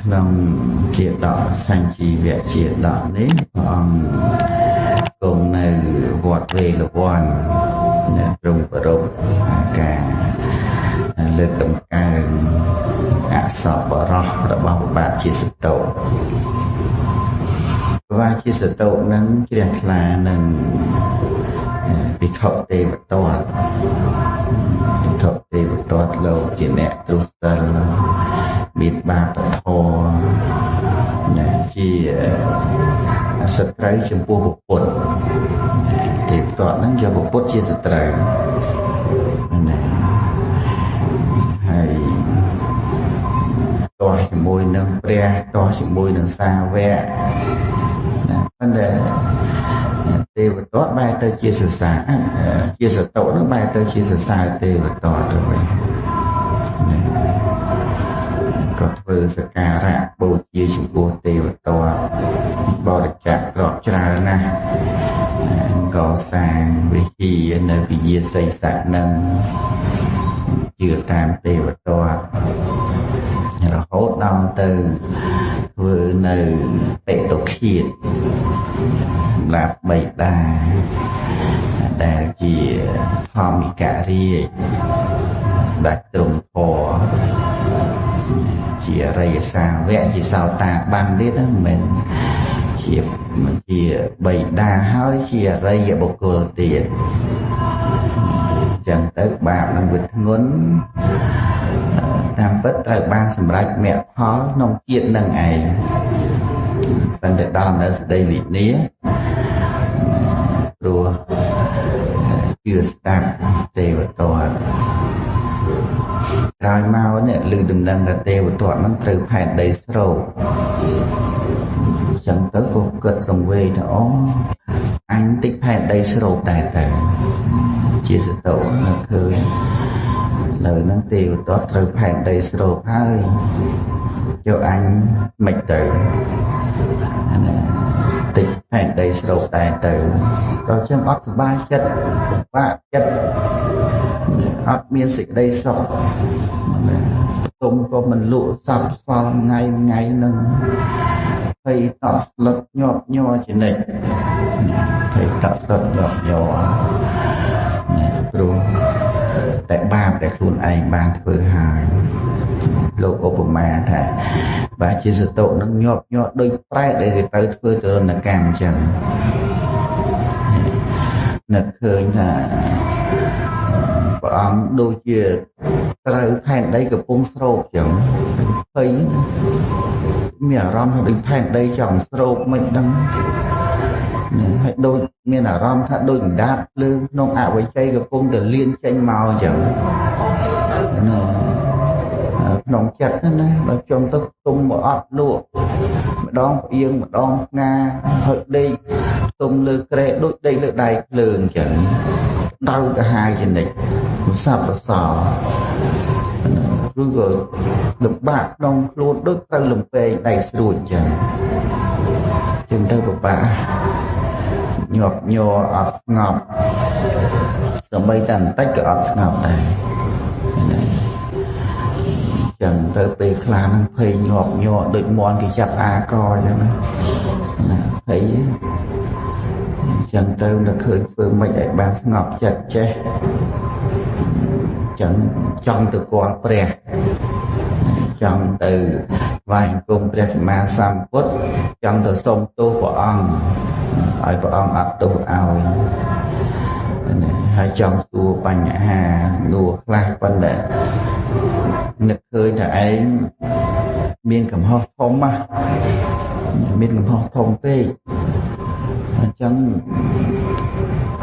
ក្នុងជាដកសញ្ជីវៈជាដកនេះព្រះអង្គគង់នៅវត្តវេលវ័នព្រមប្រពការលើកតម្កើងអសបរោះរបស់បាទជាសតោបាទជាសតោនឹងជ្រះថ្លានឹងពិធទេវទត្តពិធទេវទត្តលោកជាអ្នកទ្រុសិលមានបាបធម៌ជាសត្រូវចំពោះពុទ្ធទេវទត្តហ្នឹងយកពុទ្ធជាសត្រូវណាហើយតោះជាមួយនឹងព្រះតោះជាមួយនឹងសាវកណាប៉ុន្តែទេវទត្តបែរទៅជាសរសើរជាសតុនឹងបែរទៅជាសរសើរទេវទត្តទៅវិញក៏ធ្វើសក្ការៈបូជាចំពោះទេវទត្តបរិច្ចាគក្រក់ច្រើនណាស់កសាងវិហារនៅវិហារសីស័កនឹងជឿតាមទេវទត្តរហូតដល់ទៅធ្វើនៅបេតុឃាតសម្រាប់បិតាដែលជាធម្មិករាជស្ដេចទ្រង់ធរជាអរិយសាវកជាសោតាបានទៀតណាមិនជាបិតាហើយជាអរិយបុគ្គលទៀតចឹងទៅបាបនឹងវាធ្ងន់តាមពិតត្រូវបានសម្រេចមគ្គផលក្នុងជាតិនឹងឯងប៉ុន្តែដល់នៅសេចក្តីវិនាព្រោះជឿស្ដាប់ទេវទត្តក្រោយមកនេះឮដំណឹងថាទេវទត្តនឹងត្រូវផែនដីស្រូបចឹងទៅក៏គិតសង្វេគថាអូអញតិចផែនដីស្រូបតែទៅជាសតុនៅឃើញនៅនឹងទេវទត្តត្រូវផែនដីស្រូបហើយយកអញមិនទៅតិចផែនដីស្រូបតែទៅដល់ចឹងអត់សុបាយចិត្តពិបាកចិត្តអត់មានសេចក្តីសុខទុំក៏មិនលក់សັບសល់ថ្ងៃនឹងហើយតក់ស្លឹកញាប់ញ័រជានិច្ចហើយតក់ស្លឹកញាប់ញ័រព្រោះតែបាបដែលខ្លួនឯងបានធ្វើហើយលោកឧបមាថាបើជាសតុនឹងញាប់ញ័រដូចប្រែតដែលគេទៅធ្វើទរណកម្មអញ្ចឹងនឹកឃើញថាព្រះអង្គដូចជាត្រូវផែនដីកំពុងស្រូបអញ្ចឹងហើយមានអារម្មណ៍ថាដូចផែនដីចង់ស្រូបមិនដឹងហើយដូចមានអារម្មណ៍ថាដូចកណ្ដាតភ្លើងក្នុងអវជ័យកំពុងតែលៀនចេញមកអញ្ចឹងក្នុងចិត្តណាដល់ចុងទៅទុំមកអត់លក់ម្ដងផ្អៀងម្ដងស្ងាហើយដេកទុំលើក្រែដូចដេកលើដៃភ្លើងអញ្ចឹងដៅទៅហាយចនិចសាប់សោឬក៏លំបាកក្នុងខ្លួនដូចត្រូវលំពេងដៃស្រួចអញ្ចឹងទៅពិបាកញាប់ញ័រអត់ស្ងប់សូម្បីតែបន្តិចក៏អត់ស្ងប់ដែរចឹងទៅពេលខ្លះហ្នឹងភ័យញាប់ញ័រដូចមន់គេចាប់អាកអញ្ចឹងណាភ័យចឹងទៅនៅឃើញធ្វើមិនឲ្យបានស្ងប់ចិត្តចេះចឹងចង់ទៅគាល់ព្រះចង់ទៅថ្វាយអង្គមព្រះសម្មាសម្ពុទ្ធចង់ទៅសុំទោសព្រះអង្គឲ្យព្រះអង្គអត់ទោសឲ្យហើយចង់សួរបញ្ហានួខ្លះប៉ុន្តែនឹកឃើញថាឯងមានកំហុសធំណាស់មានកំហុសធំពេកអញ្ចឹង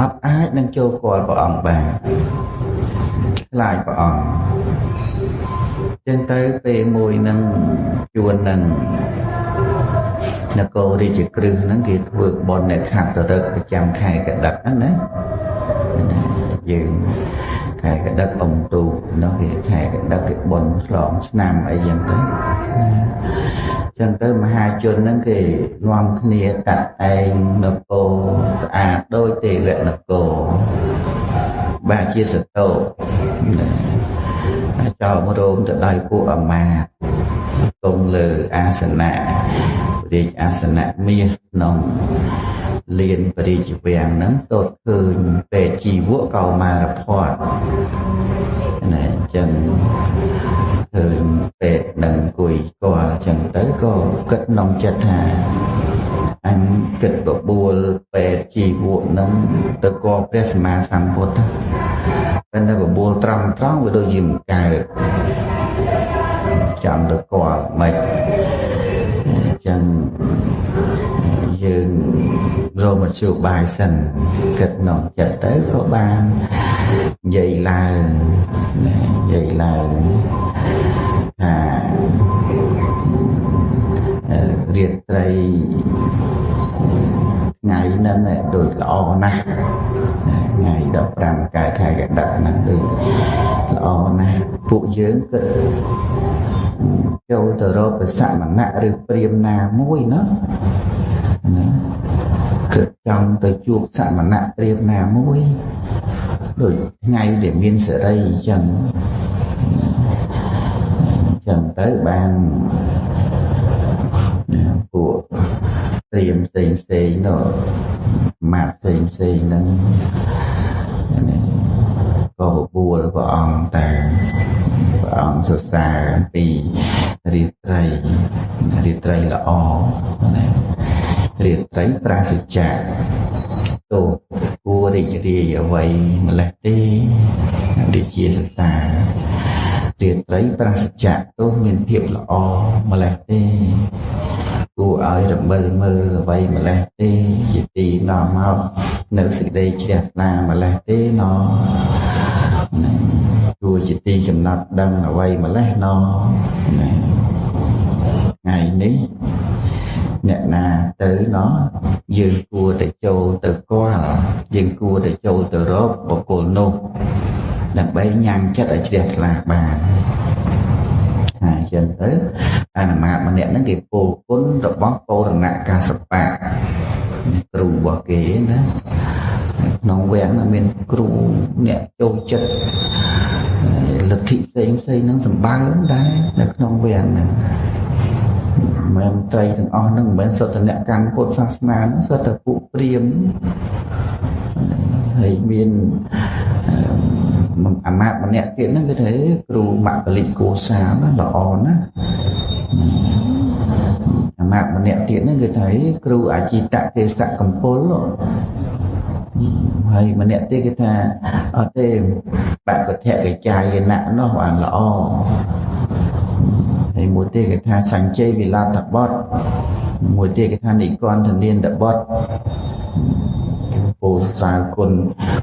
អត់អាចនឹងចូលគាល់ព្រះអង្គបានខ្លាចព្រះអង្គចឹងទៅពេលមួយនឹងជួននឹងនគររាជក្រឹសហ្នឹងគេធ្វើបុណ្យនេក្ខត្តរឹកប្រចាំខែកដិកហ្នឹងណាយើងខែកដិកអំទូនោះគេខែកដិកគេបុណ្យឆ្លងឆ្នាំអីចឹងទៅចឹងទៅមហាជនហ្នឹងគេនាំគ្នាតាក់តែងនគរស្អាតដោយទេវនគរបាទជាសតោចោលរោមទៅដៃពួកអាមាត្យគង់ល លើអាសនៈរាជអាសនៈមាសក្នុងលៀនបរិយាវាំងហ្នឹងទតឃើញពេទ្យជីវកោមារភ័តណាអញ្ចឹងឃើញពេទ្យនឹងអង្គុយស្គាល់អញ្ចឹងទៅក៏គិតក្នុងចិត្តថាអញគិតបបួលពេទ្យជីវកហ្នឹងទៅគល់ព្រះសម្មាសម្ពុទ្ធតែបបួលត្រង់វាដូចជាមិនកើតចាំទៅគល់មិនអញ្ចឹងយើងរមជ្ឈបាយសិនគិតក្នុងចិត្តទៅក៏បាននិយាយឡើងថារាត្រីថ្ងៃហ្នឹងដូចល្អណាស់ថ្ងៃ15កើតខែកដិកហ្នឹងដូចល្អណាស់ពួកយើងគិតចូលទៅរកប្រសមណៈឬព្រាហ្មណ៍ណាមួយណាគិតចង់ទៅជួបសមណៈព្រាហ្មណ៍ណាមួយដូចថ្ងៃដែលមានសេរីអញ្ចឹងទៅបានពួកព្រាហ្មណ៍ផ្សេងនោះម៉ាត់ផ្សេងហ្នឹងក៏បបួលព្រះអង្គតែព្រះអង្គសរសើរអំពីរាត្រីល្អណារាត្រីប្រាសចាកទោសគួររីករាយអ្វីម្លេះទេដូចជាសរសើររាត្រីប្រាសចាកទោសមានភាពល្អម្លេះទេគួរឲ្យរំលមើលអ្វីម្លេះទេជាទីនាំមកនៅសេចក្តីជ្រះថ្លាម្លេះទេណគួរជាទីចំណាត់ដឹងអ្វីម្លេះណថ្ងៃនេះអ្នកណាទៅយើងគួរតែចូលទៅគាល់យើងគួរតែចូលទៅរកបុគ្គលនោះដើម្បីញ៉ាំងចិត្តឲ្យជ្រះថ្លាបានអញ្ចឹងទៅអានមាតម្នាក់ហ្នឹងគេពោលគុណរបស់បូរណកាសបៈគ្រូរបស់គេណាក្នុងវាំងមានគ្រូអ្នកចូលចិត្តលទ្ធិផ្សេងហ្នឹងសម្បើមដែរនៅក្នុងវាំងហ្នឹងមែនត្រីទាំងអស់ហ្នឹងមិនមែនសុទ្ធតែអ្នកកាន់ពុទ្ធសាសនាហ្នឹងសុទ្ធតែពួកព្រាហ្មណ៍ហើយមានអាមាត្យម្នាក់ទៀតហ្នឹងគឺថាគ្រូមគ្គលិកោសាណាល្អណាស់អាមាត្យម្នាក់ទៀតហ្នឹងគឺថាគ្រូអាជីតកេសកម្ពុលហើយម្នាក់ទៀតគេថាអត់ទេបកធកិចាយណៈនោះបានល្អហើយមួយទៀតគេថាសញ្ជ័យវិឡាតបតមួយទៀតគេថានិកន្តនានតបតពោលសរគុណ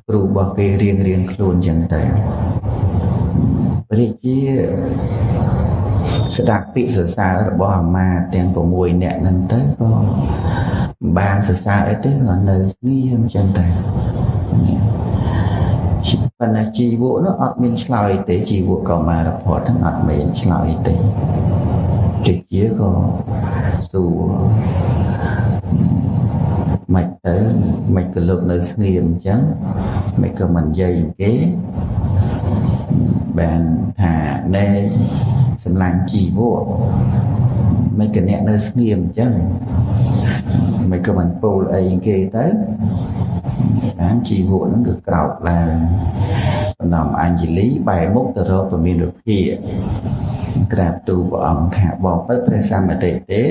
គ្រូរបស់គេរៀងខ្លួនចឹងទៅព្រះជាស្ដាប់ពាក្យសរសើររបស់អាមាត្យទាំង6នាក់ហ្នឹងទៅក៏បានសរសើរអីទេក៏នៅស្ងៀមចឹងទៅប៉ុន្តែជីវកនោះអត់មានឆ្លើយទេជីវកកោមារភ័តហ្នឹងអត់មានឆ្លើយទេជាក៏សួរមិនទៅមិនក៏លោកនៅស្ងៀមអញ្ចឹងមិនក៏មិននិយាយគេបានថាណែសម្លាញ់ជីវកមិនក៏អ្នកនៅស្ងៀមអញ្ចឹងមិនក៏មិនពោលអីគេទៅបានជីវកហ្នឹងគឺក្រោកឡើងបណ្ដំអញ្ជលីបែរមុខទៅរកពមានវិភាក្រាបទូលព្រះអង្គថាបងពិតព្រះសម្មាទេទេ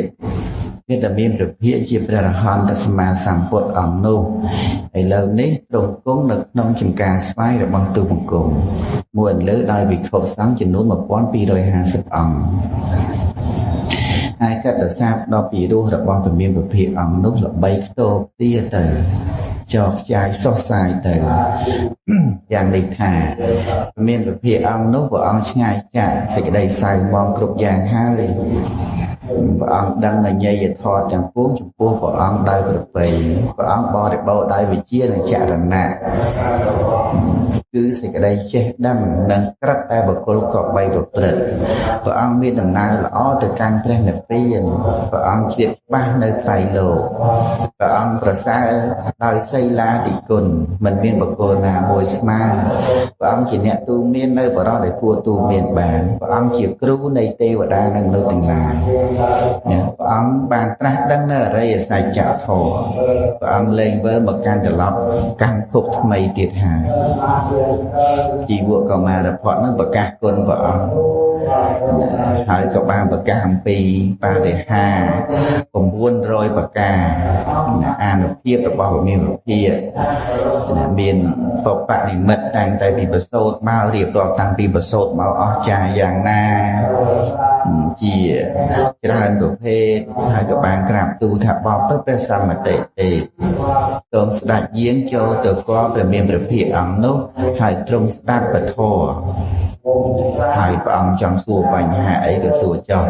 គេតែមានព្រះភិក្ខជាព្រះរហន្តសម្មាសម្ពុទ្ធអង្គនោះឥឡូវនេះទ្រង់គង់នៅក្នុងចំការស្វាយរបស់ទូបង្គំមួយលើដោយវិខុសង្ឃចំនួន1250អង្គហើយកតសាបដ៏ពីរោះរបស់ពមានព្រះភិក្ខអង្គនោះល្បីខ្ទោខ្ទាទៅចោកខ្ចាយសុសសាយទៅយ៉ាងនេះថាមានព្រះភិក្ខអង្គនោះព្រះអង្គឆ្ងាយចាកសេចក្តីសៅមងគ្រប់យ៉ាងហើយព្រះអង្គដឹងអញ្ញយធម៌ទាំងពួងចំពោះព្រះអង្គដោយប្រពៃព្រះអង្គបរិបូរដោយវិជ្ជានិងចរណៈគឺសេចក្តីចេះដឹងនិងក្រឹតតែបុគ្គលក៏បីប្រព្រឹត្ត ព្រះអង្គមានដំណើរល្អទៅកាន់ព្រះនិព្វានព្រះអង្គជ្រាបច្បាស់នៅត្រៃលោកព្រះអង្គប្រសើរដោយសីលាទិគុណមិនមានបុគ្គលណាមួយស្មើព្រះអង្គជាអ្នកទូមាននៅបរិបទដែលគួរទូមានបានព្រះអង្គជាគ្រូនៃទេវតានិងមនុស្សទាំងឡាយព្រះអង្គបានត្រាស់ដឹងនៅអរិយសច្ចធម៌ព្រះអង្គលែងវិលមកកាន់ត្រឡប់កាន់ភពថ្មីទៀតហើយជីវកុមារភ័ក្រនឹងប្រកាសគុណព្រះអង្គហើយក៏បានប្រកាសអំពីបរិហា900ប្រការអានុភាពរបស់វិមានភាមានបបនិមិត្តតាំងតែពីប្រសូតមករៀបរាប់តាំងពីប្រសូតមកអស្ចារ្យយ៉ាងណាជាច្រើនប្រភេទហើយក៏បានក្រាបទូលថាបបទៅព្រះសម្មាទេសូមស្ដេចយាងចូលទៅគាល់ព្រះមានព្រះភិក្ខអង្គនោះហើយទ្រង់ស្ដាប់ពធហើយព្រះអង្គចង់សួរបញ្ហាអីក៏សួរចោល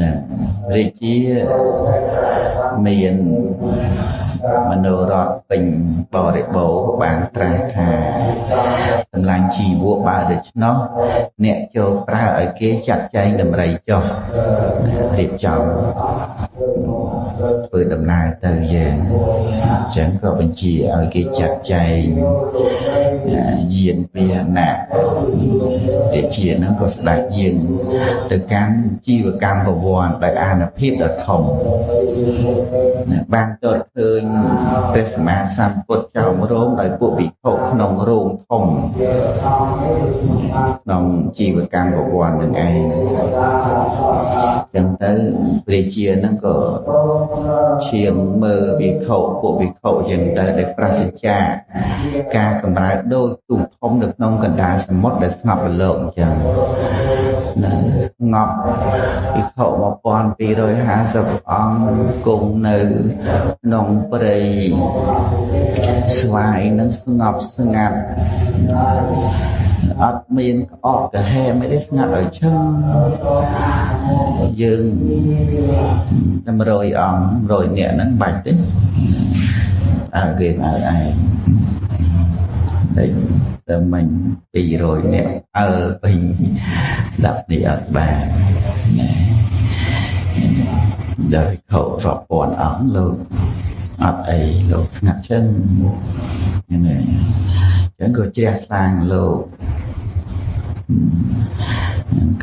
ណារាជាមានមនោរតពេញបរិបូរក៏បានត្រាស់ថាសម្លាញ់ជីវកបើដូច្នោះអ្នកចូលប្រើឲ្យគេចាត់ចែងតម្រៃចុះរៀបចំធ្វើដំណើរទៅយើងអញ្ចឹងក៏បញ្ជាឲ្យគេចាត់ចែងយានពាហនៈរាជានឹងក៏ស្ដេចយាងទៅកាន់ជីវកម្មប្រវត្តិដោយអានុភាពដ៏ធំបានទតឃើញព្រះសម្មាសម្ពុទ្ធចោមរោងដោយពួកភិក្ខុក្នុងរោងធំក្នុងជីវកម្មប្រវត្តិនឹងឯងចឹងទៅព្រះជានឹងក៏ឈាមមើលភិក្ខុពួកភិក្ខុចឹងទៅដែលប្រសិជ្ជាការកម្រើកដូចទូធំនៅក្នុងកណ្ដាលសមុទ្រដែលស្ងប់រលកអញ្ចឹងណាស្ងប់ភិក្ខុ1250អង្គគង់នៅក្នុងព្រៃស្វាយនឹងស្ងប់ស្ងាត់អត់មានក្អកកាហែមិនได้ស្ងាត់ឲ្យឈឹងយើង100អង្គ100នាក់ហ្នឹងបាច់ទេគេឲ្យឯងតែតែមិញ200នាក់ពេញ10នេះអត់បានណាដល់ខោរាប់ពាន់អង្គលោកអត់អីលោកស្ងាត់ឈឹងណាចឹងក៏ជ្រះខ្លាំងលោក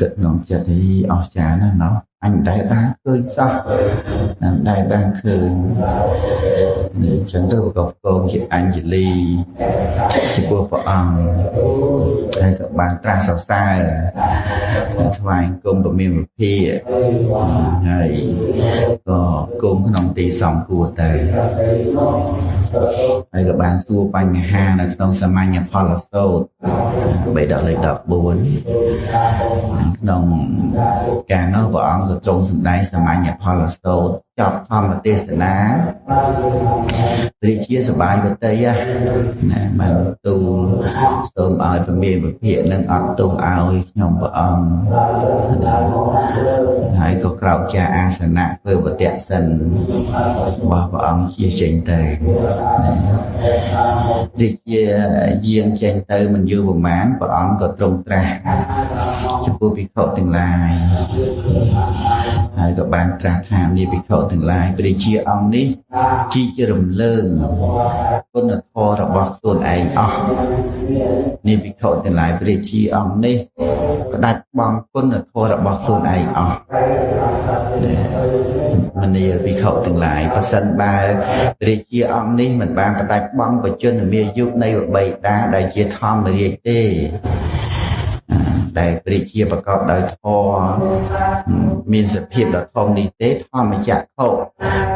គិតក្នុងចិត្តទីអស្ចារ្យណាស់ណោះអញដែរបានឃើញសោះដែរបានឃើញនេះចឹងទៅប្រកបកងជាអញ្ជលីចំពោះព្រះអង្គហើយក៏បានត្រាស់សរសើរថ្វាយគុំពមានវិភាហើយក៏គុំក្នុងទីសំគួរទៅហើយក៏បានសួរបញ្ហានៅក្នុងសាមញ្ញផលសូត្រ3ដល់លេខ14ក្នុងការនោះព្រះអង្គក៏ទ្រង់សម្ដែងសាមញ្ញផលសូត្រចប់ធម្មទេសនារាជាសបាយវតីណាបានទូលសូមឲ្យពមានវិភាកនឹងអត់ទោសឲ្យខ្ញុំព្រះអង្គហើយក៏ក្រោកចាអាសនៈធ្វើបទសិនរបស់ព្រះអង្គជាចេញទៅរាជាយាងចេញទៅមិនយូរប្រមាណព្រះអង្គក៏ទ្រង់ត្រាស់ចំពោះភិក្ខុទាំងឡាយហើយក៏បានត្រាស់ថានាភិក្ខុទាំងឡាយព្រះជាអង្គនេះជីករំលើងគុណធម៌របស់ខ្លួនឯងអស់នាភិក្ខុទាំងឡាយព្រះជាអង្គនេះផ្ដាច់បង់គុណធម៌របស់ខ្លួនឯងអស់មនាលភិក្ខុទាំងឡាយប្រសិនបើព្រះជាអង្គនេះមិនបានផ្ដាច់បង់បជនមាយុនៃបិតាដែលជាធម្មរាជទេដែលព្រះជាប្រកបដោយធម៌មានសភាពដ៏ធំនេះទេធម្មចក្ខុ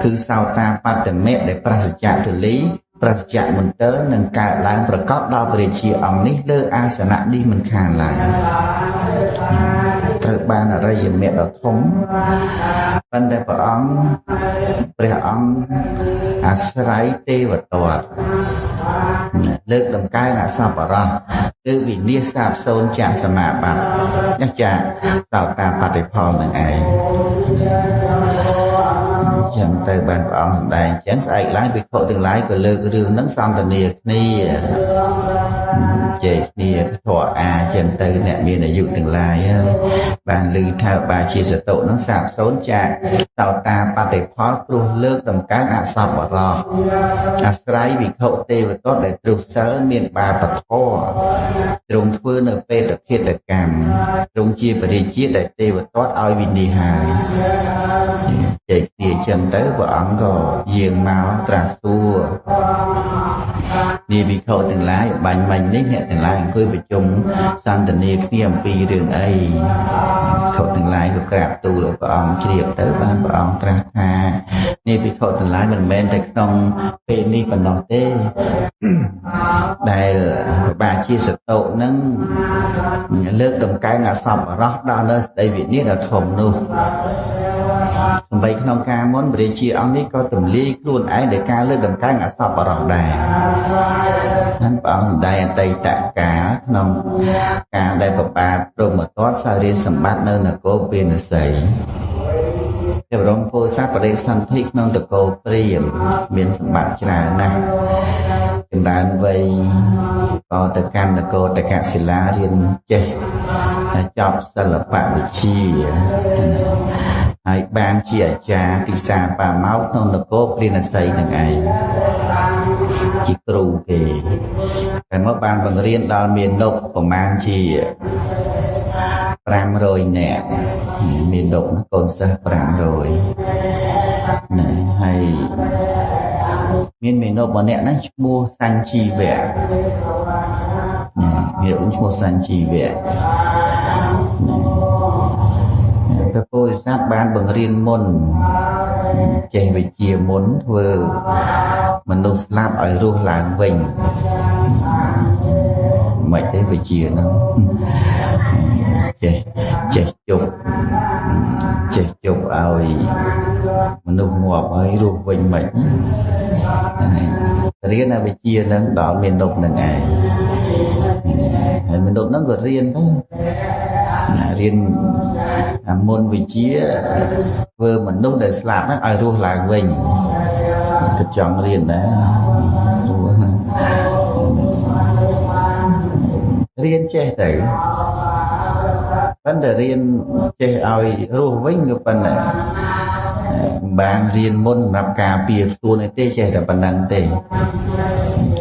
គឺសោតាបត្តមៈដែលប្រសិជ្ជទលីប្រសិជ្ជមន្តរនឹងកើតឡើងប្រកបដោយព្រះជាអង្គនេះលើអាសនៈនេះមិនខានឡើយត្រូវបានអរិយមគ្គដ៏ធំប៉ុន្តែព្រះអង្គអាស្រ័យទេវទត្តលើកដំកើងអសប្បុរសគឺវិនិច្ឆ័យសាបសូន្យចាកសមាបត្តិចាកសោតាបត្តិផលនឹងឯង chẳng tới bàn ông đại chẳng sai lái bị khổ từng lái của lư rương nắng xong tình yêu ni chế ni thọ chẳng tới nè miền là dụ từng lái bàn lư thao bà chia sẻ tổ nó sạp xốn chạc tàu ta bà để phó tru lược đồng các sọc bỏ lò sái bị khổ tê và tốt để tru sớ miền bà bật thô trùng phương ở bê đặc thiết đặc cảm trùng chia và đi chia để tê và tốt oi vì đi hài chạy đi chân tới và ông có giềng máu trà xua đi bị khổ từng lái bánh mình nít nhẹ từng lái cứ bị chung sang tình yêu khi em pi đường ấy khổ từng lái của crap tu rồi và ông chỉ điệp tới ban và ông tra tha đi bị khổ từng lái mình men tại trong bên đi phần đầu tê đây bà chia sẻ tổ nâng lướt đồng cái ngã sọc ở đó đó nơi đây vị niết là thùng luôn vậy không ca muốn bị chia ông ấy có tầm ly luôn ấy để ca lướt đồng cái ngã sọc ở đó đây hắn bảo đây tây tạ cả không ca đây bà rồi mà có sao đi sầm bát nơi là cô bên là sấyแต่รองโพสต์ประเด็นสันติน้องตะโกเปรียมเมียนสมบัติชนะนะเป็นด้านวัยก็ตะการตะโกตะกะศิลาเรียนเจจอบศิลปะวิชีให้บางเจียจาติสาป่าเมาส์น้องตะโกเรียนใส่หนึ่งไอจิกรูเกแต่เมื่อบางบางเรียนดาวเมียนนกประมาณจีปรามโรยแหนมีดกนะคนเสปรามโรยนะให้มีนกมาเนี่ยนะชัวสันชีแวะมีดกชัวสันชีแวะพระโพธิสัตว์บ้านบังเรียนมนเจไปเจียมนเวอมนุษย์ลาบอ่อยรูหลางเวงไม่ได้ไปเจียนะchết chụp ai mình nung ngọt ấy ruột vinh mình riêng là bị chia nắng đỏ miền đông là ngày miền đông nó còn riêng đó riêng môn vị trí vừa mình nung để làm nó ai ruột là vinh thực chọn riêng đó riêng che tử vấn đề riêng chơi ai ruột vinh cái phần này bạn riêng môn nạp cà bìa tuôn này tê chơi là phần năng tê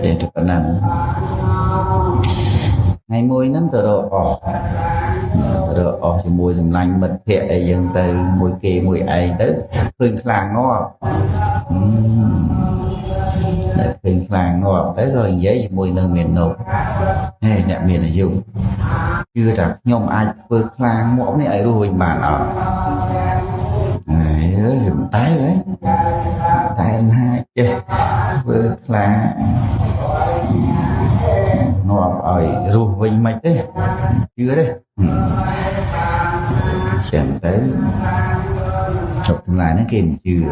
tê là phần năng ngày môi nắng từ độ thì môi dùm lạnh bật phệ ấy dần từ môi kề môi ấy tới phương làng ngọt phương làng ngọt tới rồi giấy môi nâng miền nộp hay nè miền là dùng chưa đặt nhom ai vừa khang mõm này ấy rồi mà nó này hình tái đấy tái anh hai chứ vừa khang ngọt ở rồi vinh mạch đấy chưa đấy chẳng tới chụp lại nó kìm chưa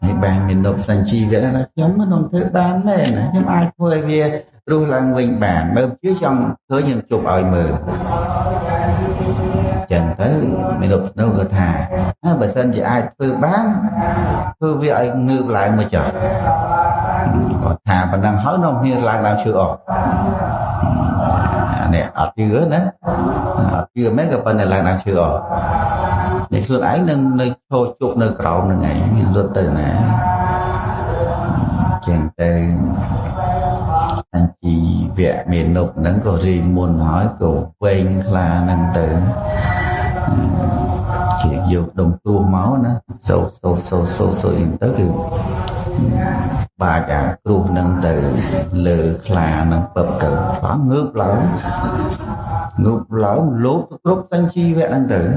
hay bàn mình nộp sành chi vậy là nhóm nó nộp thứ ban này nè nhóm ai phơi về rồi là vinh bản bơm trước trong thế nhưng chụp ở mờ chẳng tới mình nộp đâu có thà bà sân chỉ ai phơi bán phơi về anh ngược lại mà chờ còn thà và đang hỏi nó như là làm chưa ở nè ở chưa nữa chưa mấy cái phần này là đang chưa ở đểខ្លួនấy nâng nơi thôi chụp nơi cầu nơi này rồi từ này chẳng tới anh chị vẽ miền nộp nắng có gì muốn hỏi của quên là năng tử chỉ dục đồng tua máu nữa sâu tới cái bà cả tua năng tử lừa là năng bập cỡ nó ngược lỡ lốt lúc xanh chi vẽ năng tử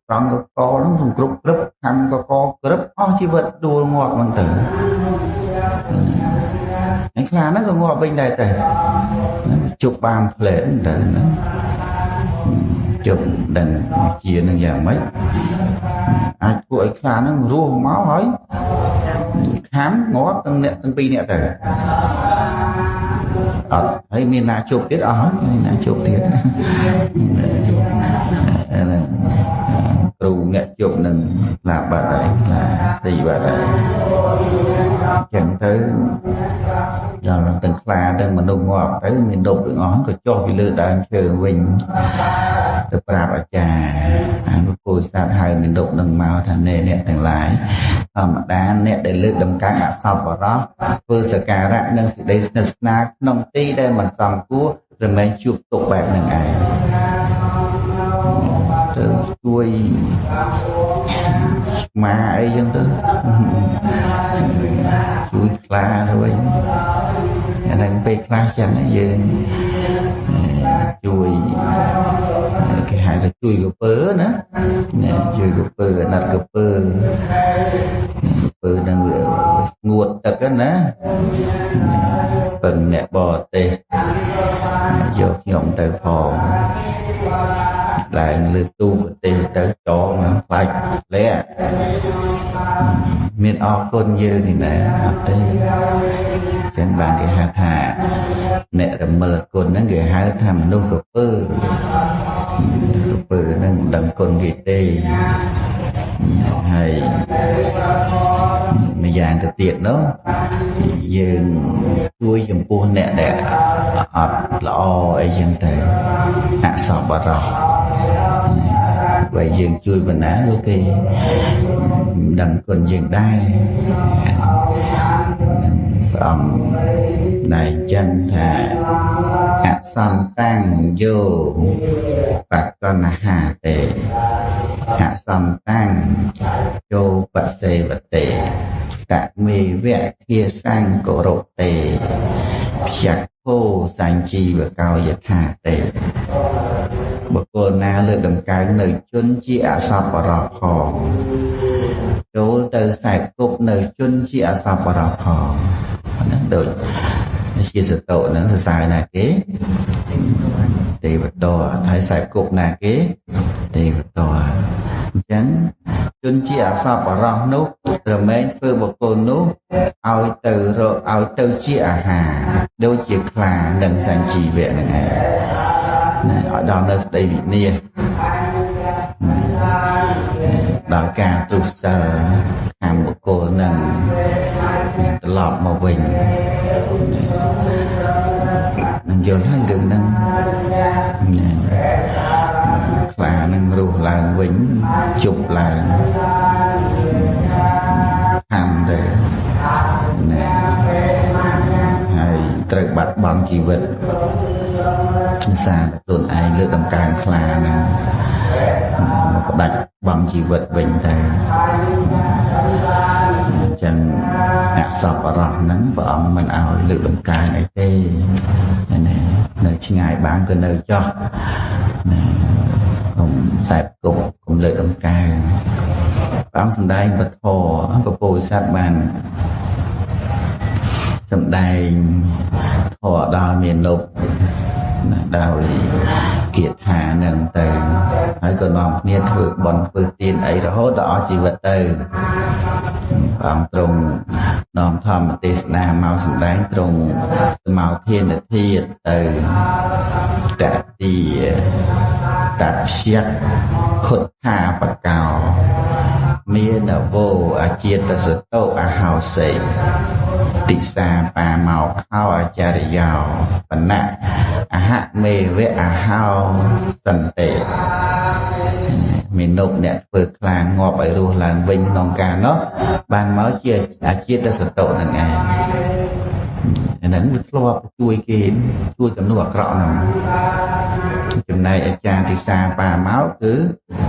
còn có co nó dùng group thằng có group chi vật đua ngọt năng tử anh là nó còn ngọt bên đây tề chụp bàn lễ nữa chụp đằng chia đằng già mấy ai của anh là nó rua máu hỏi khám ngó tăng nẹt tăng pi nẹt tề thấy miền nào chụp tiết ở nào chụp tiết rù nghệ chụp đừng là bà đấy មានដប់ទាំងអស់ក៏ចុះពីលើដើមឈើវិញទៅប្រាប់អាចារ្យអានុពោធិសត្វហៅមានដប់នឹងមកថាអ្នកទាំងឡាយធម្មតាអ្នកដែលលើកដំកើងអសប្បុរសធ្វើសក្ការៈនិងសេចក្តីស្និទ្ធស្នាលក្នុងទីដែលមិនសមគួររមែងជួបទុកបែបនឹងឯងទៅជួយម៉ាអីចឹងទៅជួយខ្លាទៅវិញអាហ្នឹងពេលខ្លះចឹងយើងជួយគេហៅថាជួយកពើណាជួយកពើណាត់កពើនឹងស្ងួតទឹកណាពឹងអ្នកបរទេសយកខ្ញុំទៅផងឡើងលើទូប្រទេសទៅចងខ្លាច់លាក់មានអរគុណយើងនេះណាអត់ទេចឹងបានគេហៅថាអ្នករមិលគុណហ្នឹងគេហៅថាមនុស្សកពើហ្នឹងមិនដឹងគុណគេទេហើយម្យ៉ាងទៅទៀតនោះយើងជួយចំពោះអ្នកដែលអត់ល្អអីចឹងទៅអសប្បុរសបើយើងជួយបណ្ណាគឺគេមិនដឹងគុណយើងដែរព្រះអង្គណែចឹងថាអសន្តាំងយោបកណ្ហាទេអសន្តាំងយោបសេវតេតមេវៈគាសង្ករុតេភក្ខោសញ្ជីវកោយថាទេបុគ្គលណាលើកដំកើងនៅជនជាអសប្បុរសផងចូលទៅខ្សែគប់នៅជនជាអសប្បុរសផងហ្នឹងដូចជាសតោហ្នឹងសរសើរណាគេទេវតាហើយខ្សែគប់ណាគេទេវតាអញ្ចឹងជនជាអសប្បុរសនោះរមែងធ្វើបុគ្គលនោះឲ្យទៅជាអាហារដូចជាខ្លានិងសញ្ជីវៈហ្នឹងឯងណាឲ្យដល់នៅស្ដីវិនាសដល់ការទ្រុសិលខាងបុគ្គលនឹងត្រឡប់មកវិញនឹងយល់ហើយរឿងហ្នឹងខ្លានឹងរស់ឡើងវិញជប់ឡើងហាំទៅណាហើយត្រូវបាត់បង់ជីវិតសារខ្លួនឯងលើកដំកើងខ្លាហ្នឹងផ្ដាច់បង់ជីវិតវិញទៅអញ្ចឹងអសប្បុរសហ្នឹងព្រះអង្គមិនឲ្យលើកដំកើងអីទេណានៅឆ្ងាយបានក៏នៅចោះណាកុំខ្សែគប់កុំលើកដំកើងព្រះអង្គសម្ដែងពធពពោធិសត្វបានសម្ដែងធម៌ដល់មានុបដោយគាថានឹងទៅហើយក៏នាំគ្នាធ្វើបុណ្យធ្វើទានអីរហូតដល់អស់ជីវិតទៅព្រះអង្គទ្រង់នាំធម្មទេសនាមកសម្ដែងទ្រង់សមាធានធាតុទៅតតិតព្យខុទ្ថាបកោមានវោអជាតិសតោអហោសេទិសាបាមកខោអាចារ្យោបណៈអហមេវៈអហោសន្តិមាននុកអ្នកធ្វើខ្លាងាប់ឲ្យរស់ឡើងវិញក្នុងការនោះបានមកជាអាជាតិសតោនឹងឯងហ្នឹងវាធ្លាប់ជួយគេជួយចំនួនអាក្រក់ហ្នឹងចំណែកអាចារ្យទិសាបាមកគឺ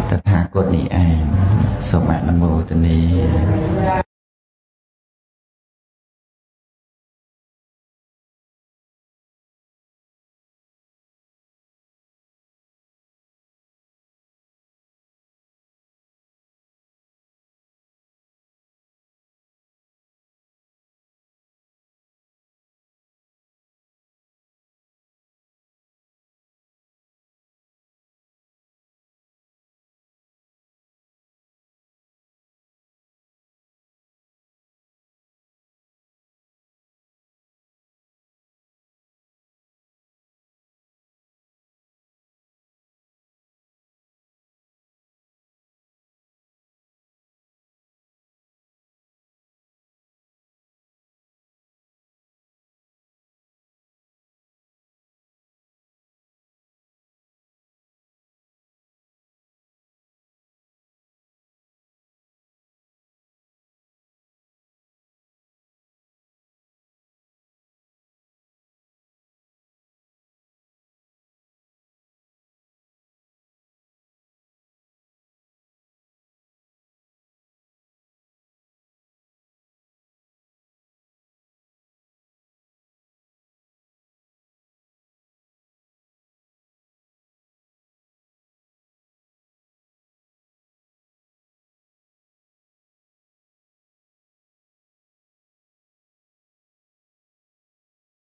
តថាគតនេះឯងសូមអនុមោទនា